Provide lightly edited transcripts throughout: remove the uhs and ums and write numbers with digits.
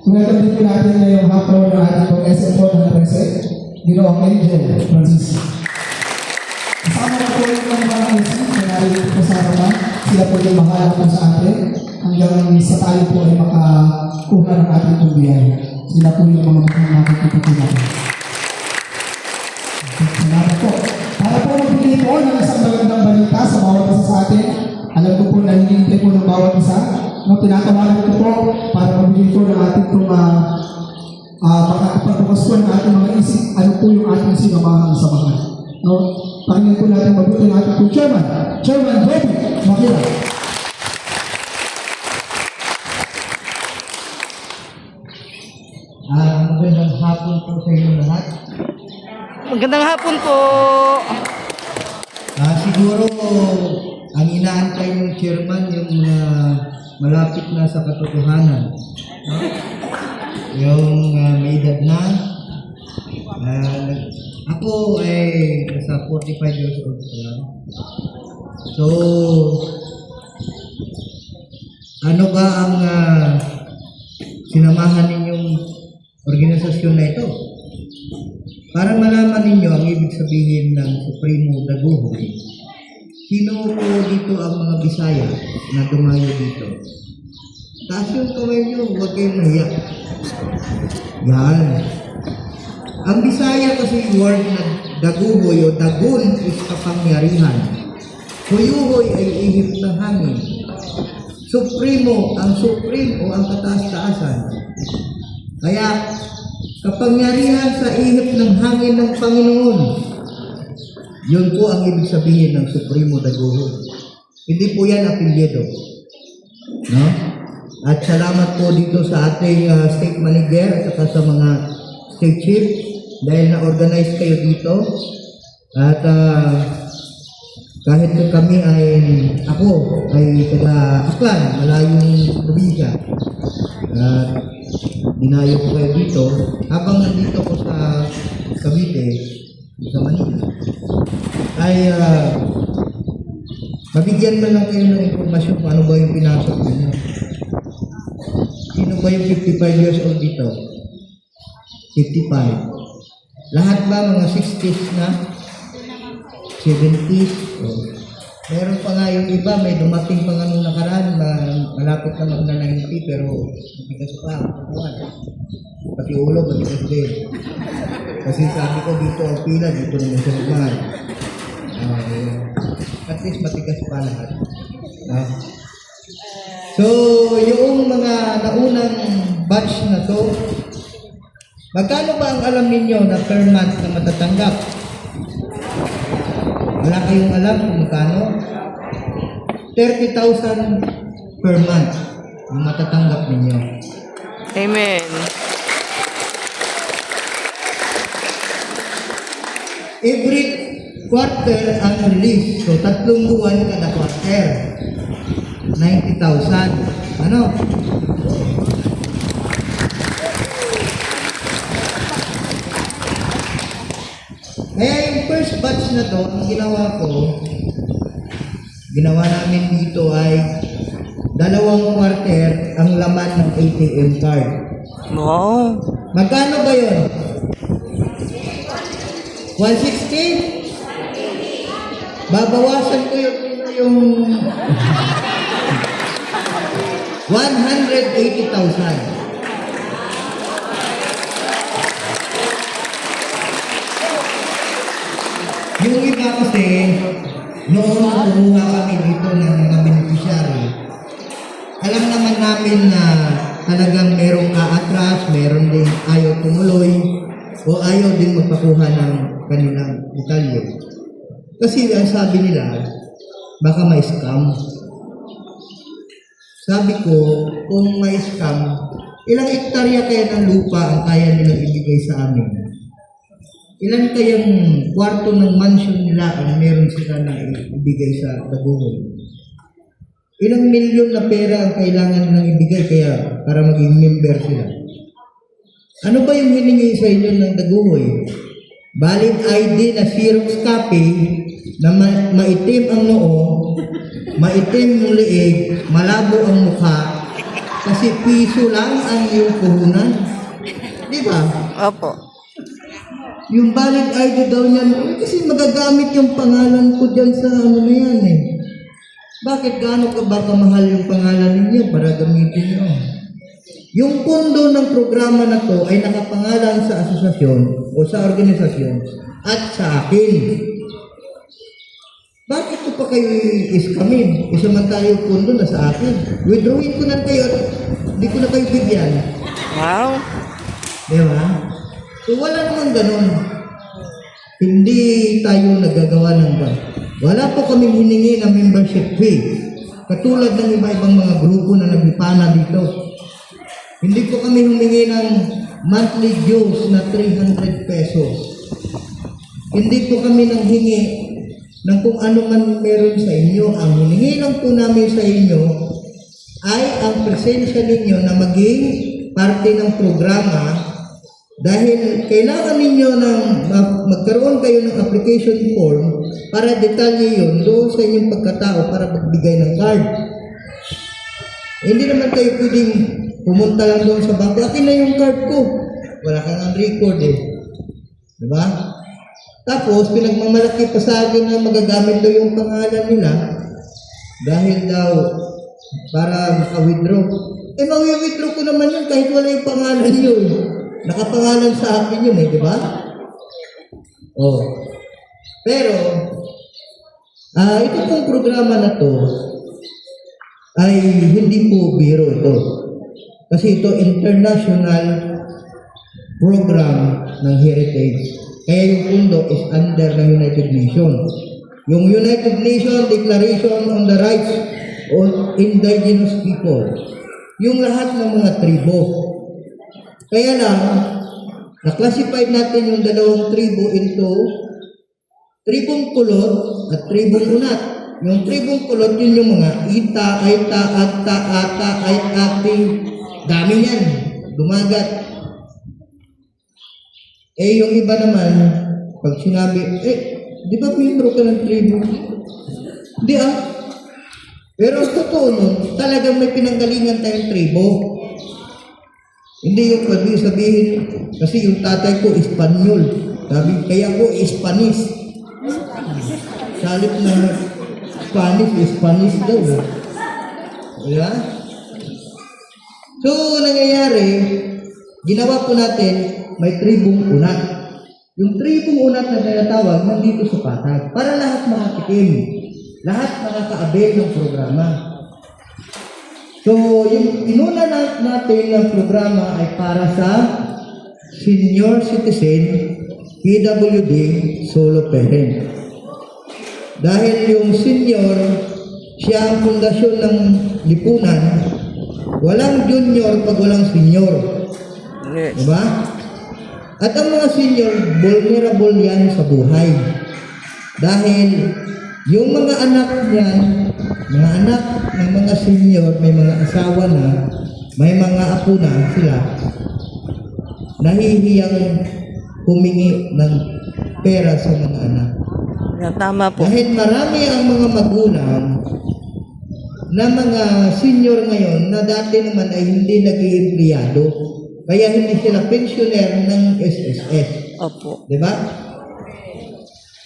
Welcome din po natin ngayong hapon ng ating po SM4 ng Preset, Ginoong Angel Francis. Kasama na po yung mga MC na narinig po sa harapan. Sila po yung mahala po sa atin hanggang sa tayo po ay makakuha ng ating pumbiyan. Sila po yung mga makikita po natin. Salamat po. Para po magbigay po ng isang magandang balita sa bawat isa sa atin, alam ko po na hinihintay po ng bawat isa. No, tinatawanan ko po para magbigay po ng ating pong makakapagbukas po ng ating mga isip, ano po yung ating sinamahang samahan. No, pakinggan po natin mabuti ng ating po Chairman Bobby Makira. Magandang hapon po sa inyo lahat. Magandang hapon po. Siguro, ang inaantay ng chairman yung malapit na sa katotohanan. No? Yung may edad na. Ako ay nasa 45 years old pa lang. So, ano ba ang sinamahan ninyong organisasyon na ito? Para malaman ninyo ang ibig sabihin ng Supremo Daguhoy, sino po dito ang mga Bisaya na dumayo dito? Taas yung kamay nyo, huwag kayong mahiya. Yan. Ang Bisaya kasi word na Daguhoy o Dagun is kapangyarihan. Huyuhoy ay ihip ng hangin. Supremo, ang supreme o ang kataas-taasan. Kaya, kapangyarihan sa ihip ng hangin ng Panginoon. Yun po ang ibig sabihin ng Supremo Daguhoy. Hindi po yan apelyido. No? At salamat po dito sa ating state manager at saka sa mga state chief dahil na-organize kayo dito. At kahit kami ako ay taga Aklan, malayong probinsya. Dinayo ko kayo dito habang nandito ko sa Cavite, sa Manila ay mabigyan man lang kayo ng informasyon kung ano ba yung pinasok ninyo. Sino ba yung 55 years old dito? 55. Lahat ba mga 60s na? 70s? Meron pa nga yung iba, may dumating pa nga nung nakaraan, malapit na mag-90 pero matigas pa, pati ulo, matigas din. Kasi sabi ko dito ang pila, dito naman sa lugar. At least matigas pa lahat. So, yung mga naunang batch na to, magkano ba ang alam ninyo na per month na matatanggap? Wala kayong alam kung magkano? 30,000 per month yung matatanggap ninyo. Amen. Every quarter ang release. So, 3 buwan kada quarter. 90,000. Ano? Kaya yung first batch na to, ang ginawa namin dito ay 2 quarter ang laman ng ATM card. Wow. Magkano ba yun? 160? Babawasan ko yung 180,000. Yung iba kasi, noon kumuha kami dito ng mga beneficiary, alam naman namin na talagang merong kaatras, meron din ayaw tumuloy, o ayaw din magpakuha ng kanilang detalye. Kasi ang sabi nila, baka may scam. Sabi ko, kung may scam, ilang hektarya kaya ng lupa ang kaya nilang ibigay sa amin? Ilan kayang kwarto ng mansion nila ang meron sila na ibigay sa Daguhoy? Ilang milyon na pera ang kailangan nilang ibigay kaya para maging member sila? Ano ba yung hiningi sa inyo ng Daguhoy? Valid ID na Xerox copy na maitim ang noo, maitim yung liig, malabo ang mukha, Kasi piso lang ang iyong puhunan. Di ba? Opo. Yung valid ID daw niyan, kasi magagamit yung pangalan ko dyan sa ano na yan eh. Bakit gaano ka ba kamahal yung pangalan ninyo para gamitin nyo? Yung pondo ng programa na to ay nakapangalan sa asosasyon o sa organisasyon at sa akin. Bakit ko pa kayo iskamin? Isamantala yung pondo na sa akin. Withdrawin ko na kayo at hindi ko na kayo bigyan. Wow. Di ba? So wala namang ganun. Hindi tayo nagagawa ng ba. Wala po kaming hiningi ng membership fee. Katulad ng iba-ibang mga grupo na naglipana dito. Hindi po kami humingi ng monthly dues na 300 pesos. Hindi po kami nanghingi ng kung ano man meron sa inyo. Ang hiningi lang po namin sa inyo ay ang presensya ninyo na maging parte ng programa dahil kailangan ninyo ng magkaroon kayo ng application form para detalye yun doon sa inyong pagkatao para magbigay ng card. Hindi naman kayo pwedeng pumunta lang doon sa bangko. Akin na yung card ko. Wala kang ang record eh. Diba? Tapos, pinagmamalaki pa sa akin na magagamit daw yung pangalan nila dahil daw para maka-withdraw. Eh, maka-withdraw ko naman yun kahit wala yung pangalan nyo eh. Nakapangalan sa akin yun eh, di ba? Oh. Pero, ito pong programa na to ay hindi po biro ito. Kasi ito international program ng heritage. Kaya yung pundo is under ng United Nations. Yung United Nations Declaration on the Rights of Indigenous People. Yung lahat ng mga tribo. Kaya lang, na-classified natin yung dalawang tribo into tribong kulot at tribong unat. Yung tribong kulot, yun yung mga ita, aita, agta, ata, ait, ati. Dami yan. Dumagat. Eh, yung iba naman, pag sinabi, di ba membro ka ng tribo? Hindi Pero ang totoo nun, talagang may pinanggalingan tayong tribo. Hindi yung pwede sabihin, kasi yung tatay ko, Espanyol. Sabi, kaya ko, Spanish. Salip na Spanish daw. Diba? So, nangyayari, ginawa po natin, may tribong unat. Yung tribong unat na tinatawag, nandito sa patag. Para lahat makatikim. Lahat makaka-avail ng programa. So, yung inuna natin ng programa ay para sa senior citizen, PWD, solo parent. Dahil yung senior, siya ang pundasyon ng lipunan, walang junior pag walang senior. Yes. Diba? At ang mga senior, vulnerable yan sa buhay. Dahil yung mga anak niyan, mga anak ng mga senior, may mga asawa na, may mga apo na sila, nahihiyang humingi ng pera sa mga anak. Yan, tama po. Dahil marami ang mga magulang na mga senior ngayon na dati naman ay hindi nag-iempleyado. Kaya hindi sila pensioner ng SSS. Opo. Diba?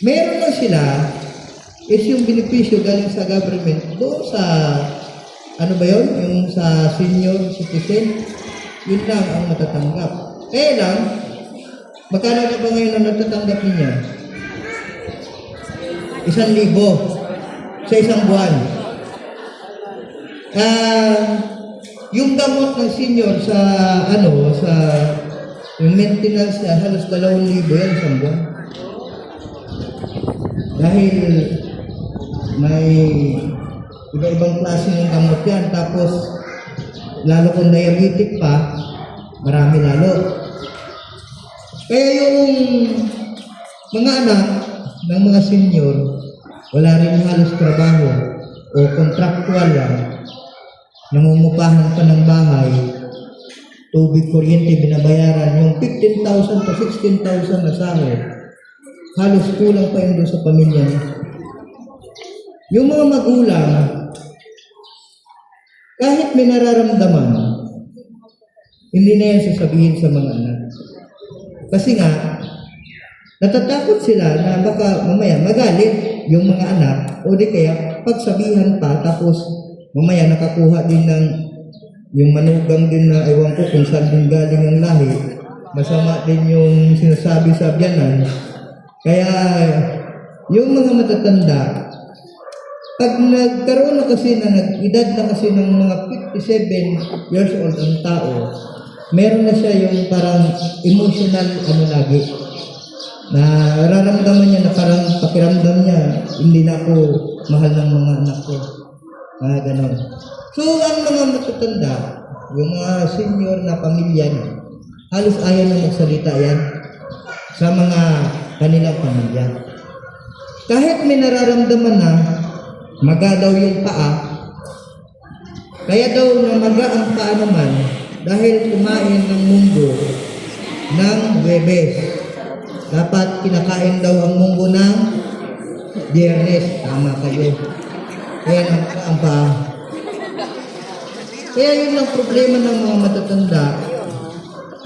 Meron lang sila is yung benepisyo galing sa government doon sa, ano ba yun? Yung sa senior citizen, yun lang ang matatanggap. Kaya lang, magkano na ba ngayon ang natatanggap ninyo? 1,000 sa isang buwan. Yung gamot ng senior sa, sa yung maintenance niya, halos 2,000 yan isang buwan. Dahil may iba-ibang klase ng gamot yan. Tapos, lalo kung diabetic pa, marami lalo. Kaya yung mga anak ng mga senior, wala rin halos trabaho o contractual lang. Namumupahan pa ng bahay, tubig, kuryente, binabayaran. Yung 15,000 to 16,000 na sahod, halos kulang pa yun doon sa pamilya niya. Yung mga magulang, kahit may nararamdaman, Hindi na yan sasabihin sa mga anak. Kasi nga, natatakot sila na baka mamaya magalit yung mga anak o di kaya pagsabihan pa tapos mamaya nakakuha din ng yung manugang din na ewan ko kung saan din galing ang lahi. Masama din yung sinasabi sa biyanan. Kaya yung mga matatanda, pag nagkaroon na kasi na nag-edad na kasi ng mga 57 years old ang tao, meron na siya yung parang emotional lagi. Na nararamdaman niya na parang pakiramdam niya, hindi na ako mahal ng mga anak ko. Ganon. So, ang mga matatanda, yung mga senior na pamilya na, halos ayaw na magsalita yan sa mga kanilang pamilya. Kahit may nararamdaman na, maga daw yung paa, kaya daw na maga ang paa naman dahil kumain ng munggo ng Huwebes. Dapat kinakain daw ang munggo ng Biyernes. Tama kayo. Kaya ang paa. Kaya yun ang problema ng mga matatanda.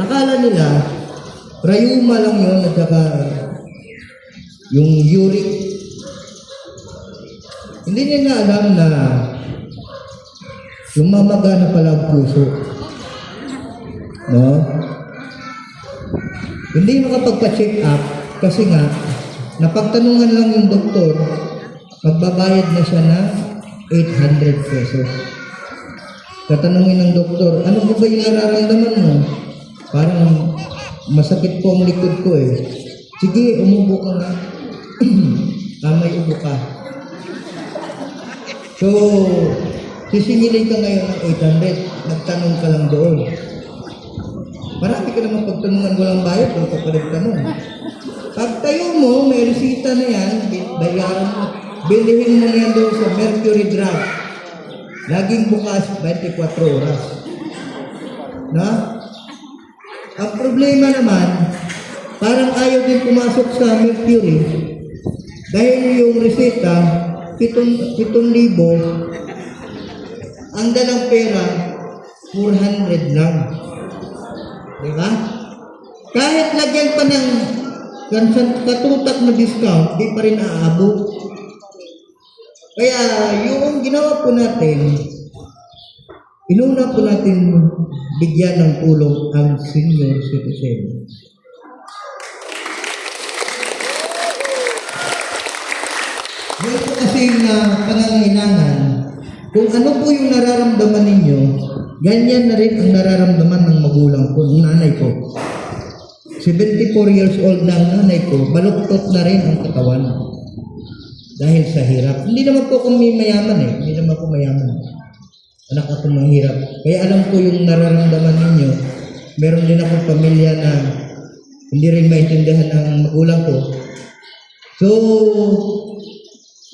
Akala nila, rayuma lang yun at saka yung uric. Hindi nila alam na lumamaga na pala ang puso. No? Hindi makapagpa-check up kasi nga napagtanungan lang yung doktor, magbabayad na siya na 800 pesos. Tatanungin ng doktor, ano ba yung nararamdaman mo? Parang masakit po ang likod ko eh. Sige, umubo ka nga. May ubo ka. So, sisingilin ka ngayon ng 800. Nagtanong ka lang doon. Marami ka naman pagtanungan walang bayad, huwag ka pa nagtanong. Pag tayo mo, may resita na yan, bayaran mo. Bilihin mo yan doon sa Mercury Drug. Laging bukas, 24 oras. Na? Ang problema naman, parang ayaw din pumasok sa Mercury. Dahil yung resita, 7,000, ang dalang pera, 400 lang. Diba? Kahit lagyan pa ng katutak na discount, di pa rin aabot. Kaya yung ginawa po natin, inuna po natin bigyan ng tulong ang senior citizen. Yun po kasi na pangangailangan, kung ano po yung nararamdaman ninyo, ganyan na rin ang nararamdaman ng magulang ko, ng nanay ko. 74 years old na ang nanay ko, baluktot na rin ang katawan. Dahil sa hirap. Hindi naman po kami mayaman eh. Hindi naman po mayaman. Anak ako mahirap. Kaya alam ko yung nararamdaman ninyo. Meron din akong pamilya na hindi rin maintindihan ng magulang ko. So,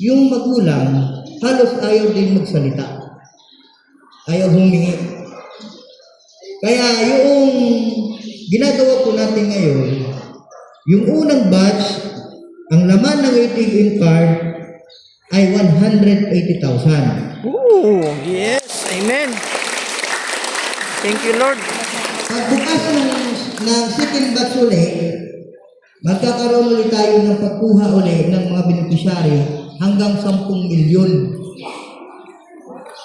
yung magulang, halos ayaw din magsalita. Ayaw humingi. Kaya yung ginagawa po natin ngayon, yung unang batch, ang laman ng ATM card ay 180,000. Ooh, yes. Amen. Thank you, Lord. Pagbukas ng second batch ulit, magkakaroon ulit tayo ng pagkuha ulit ng mga beneficiary hanggang 10 milyon.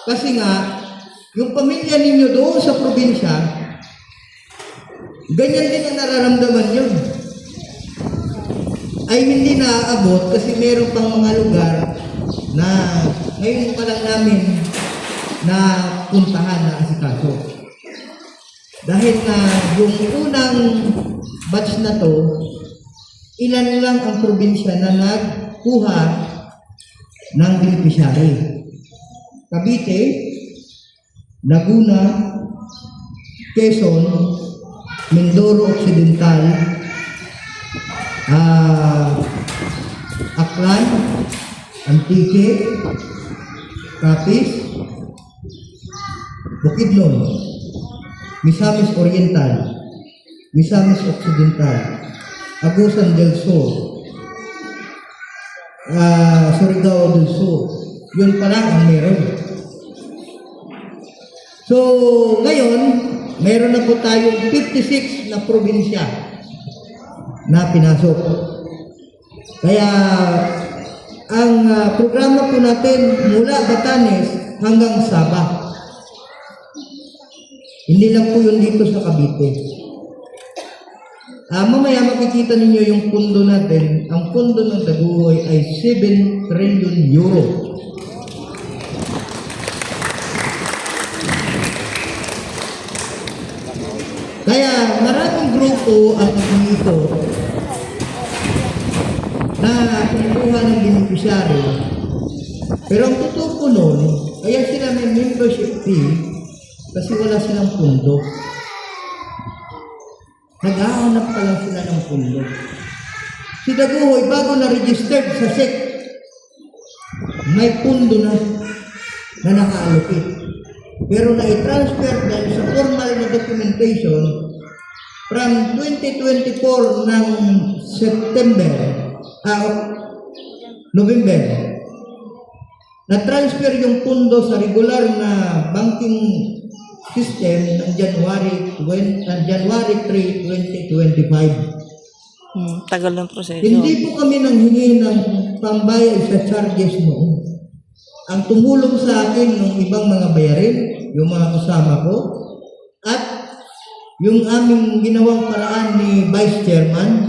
Kasi nga, yung pamilya ninyo doon sa probinsya, ganyan din ang nararamdaman yun. Ay hindi naaabot kasi meron pang mga lugar na ngayon pa lang namin na puntahan na asikaso. Dahil na yung unang batch na to, ilan lang ang probinsya na nagkuha ng beneficiary. Cavite, Laguna, Quezon, Mindoro Occidental, Aklan, Antique, Capiz, Bukidnon, Misamis Oriental, Misamis Occidental, Agusan del Sur, Surigao del Sur. Yun pala ang meron. So, ngayon, meron na po tayong 56 na probinsya na pinasok. Kaya ang programa po natin mula Batanes hanggang Sabah. Hindi lang po yun dito sa Cavite. Mamaya makikita ninyo yung pundo natin. Ang pundo ng Daguhoy ay 7 trillion euro. Kaya maraming grupo ang dito na kumukuha ng beneficiary. Pero ang totoo po nun, kaya sila may membership fee kasi wala silang pundo. Naghahanap pa lang sila ng pundo. Si Daguhoy, bago na-registered sa SEC, may pundo na naka-allocate. Pero na-transfer dahil sa formal na documentation from 2024 ng November, na-transfer yung pundo sa regular na banking system ng January 3, 2025. Tagal ng proseso. Hindi po kami nanghingi ng pambayad sa charges noon. Ang tumulong sa akin ng ibang mga bayarin, yung mga kasama ko, at yung aming ginawang paraan ni Vice Chairman,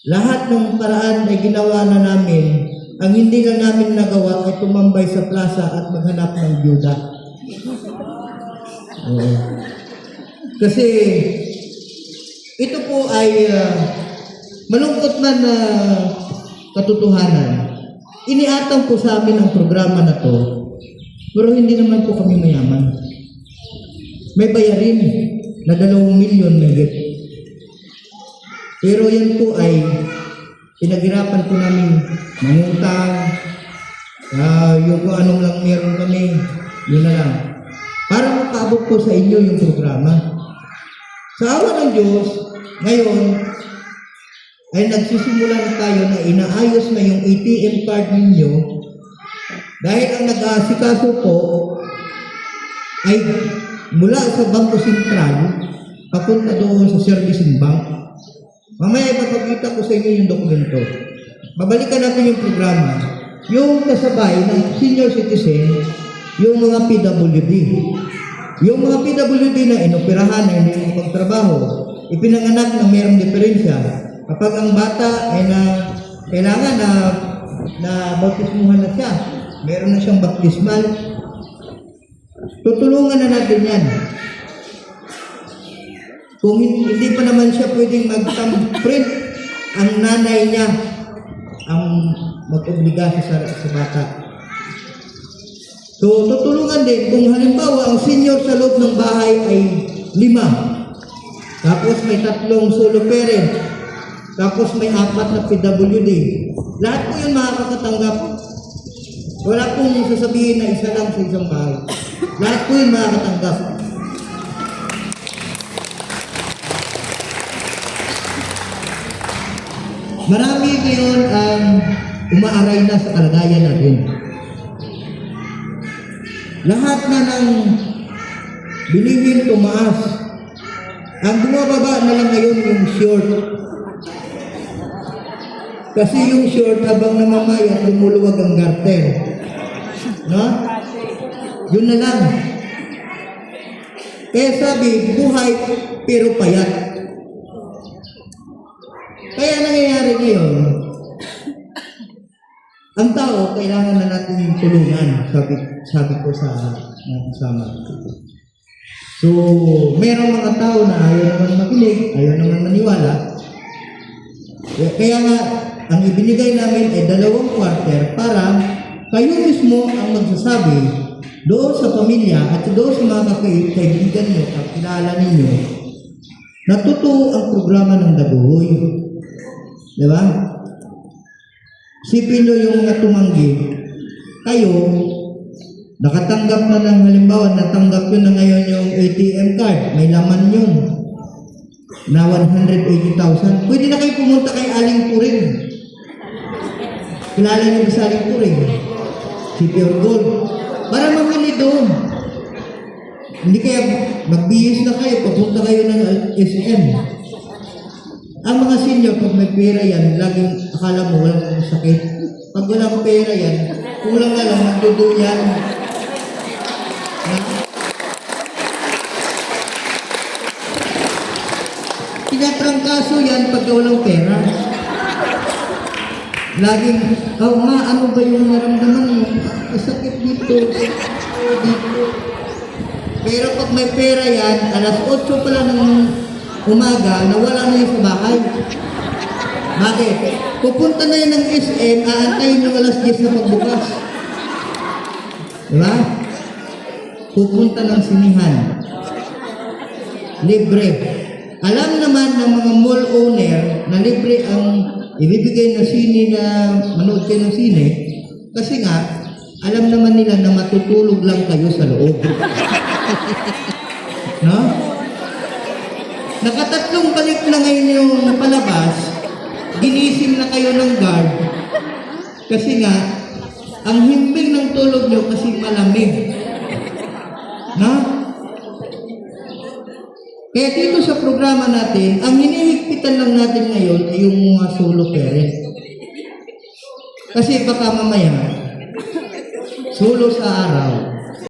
lahat ng paraan ay ginawa na namin. Ang hindi na namin nagawa ay tumambay sa plaza at maghanap ng byuda. Kasi ito po ay malungkot man na katotohanan. Iniatang po sa amin ang programa na to, pero hindi naman po kami mayaman. May bayarin na 2 milyon na higit. Pero yan po ay pinaghirapan po namin mangutang, yung kung anong lang meron kami, yun na lang. Para makaabot po sa inyo yung programa. Sa awa ng Diyos, ngayon, ay nagsisimula na tayo na inaayos na yung ATM card ninyo dahil ang nag-aasikaso po ay mula sa Bangko Sentral papunta doon sa Servicing Bank. Mamaya ipapakita ko sa inyo yung dokumento. Babalikan natin yung programa. Yung kasabay ng senior citizen, yung mga PWD. Yung mga PWD na inoperahan na hindi magtrabaho, ipinanganak na mayroong diferensya. Kapag ang bata ay kailangan na bautismuhan na siya, meron na siyang baptismal, tutulungan na natin yan. Kung hindi pa naman siya pwedeng mag-thumbprint, ang nanay niya ang mag-obliga sa bata. So, tutulungan din kung halimbawa ang senior sa loob ng bahay ay 5, tapos may 3 solo parent, tapos may 4 na PWD. Lahat po yun makakatanggap. Wala pong sasabihin na isa lang sa isang bahay. Lahat po yun makakatanggap. Marami ngayon ang umaaray na sa kalagayan natin. Lahat na ng bilihin tumaas. Ang bumababa na lang ngayon yung short. Kasi yung short habang namamaya, lumuluwag ang garter. No? Yun na lang. Kaya sabi, buhay pero payat. Kaya nangyayari ngayon, ang tao, kailangan na natin yung tulungan, sabi ko sa mga kasama. So, merong mga tao na ayaw naman makinig, ayaw naman maniwala. Kaya nga, ang ibinigay namin ay 2 quarter para kayo mismo ang magsasabi doon sa pamilya at doon sa mga kaibigan nyo at kilala ninyo na totoo ang programa ng Daguhoy. Diba? Sipin nyo yung mga tumanggi. Kayo, nakatanggap na ng halimbawa, natanggap nyo na ngayon yung ATM card. May laman yun na 180,000. Pwede na kayo pumunta kay Aling Turing. Kilala nyo ba sa Aling Turing? Si Pure Gold. Para mamili doon. Hindi kaya magbihis na kayo, papunta kayo ng SM. Ang mga senior, pag may pera yan, laging akala mo walang sakit. Pag walang pera yan, kulang na lang, magduduyan. Tinatrangkaso yan pag walang pera. Laging, oh ma, ano ba yung naramdaman mo? Sakit dito, dito. Pero pag may pera yan, alas 8 pala ng umaga, nawala na yung sa bahay. Bakit? Pupunta na yan ng SM, aantayin ng alas 10 na pagbukas. Diba? Pupunta ng sinihan. Libre. Alam naman ng mga mall owner na libre ang ibibigay na sine na manood kayo ng sine kasi nga, alam naman nila na matutulog lang kayo sa loob. No? Nakatatlong balik na ngayon yung palabas, ginising na kayo ng guard kasi nga, ang himbing ng tulog nyo kasi malamig. No? Kaya dito sa programa natin, ang hinihigpitan lang natin ngayon ay yung mga solo parent. Kasi baka mamaya, solo sa araw,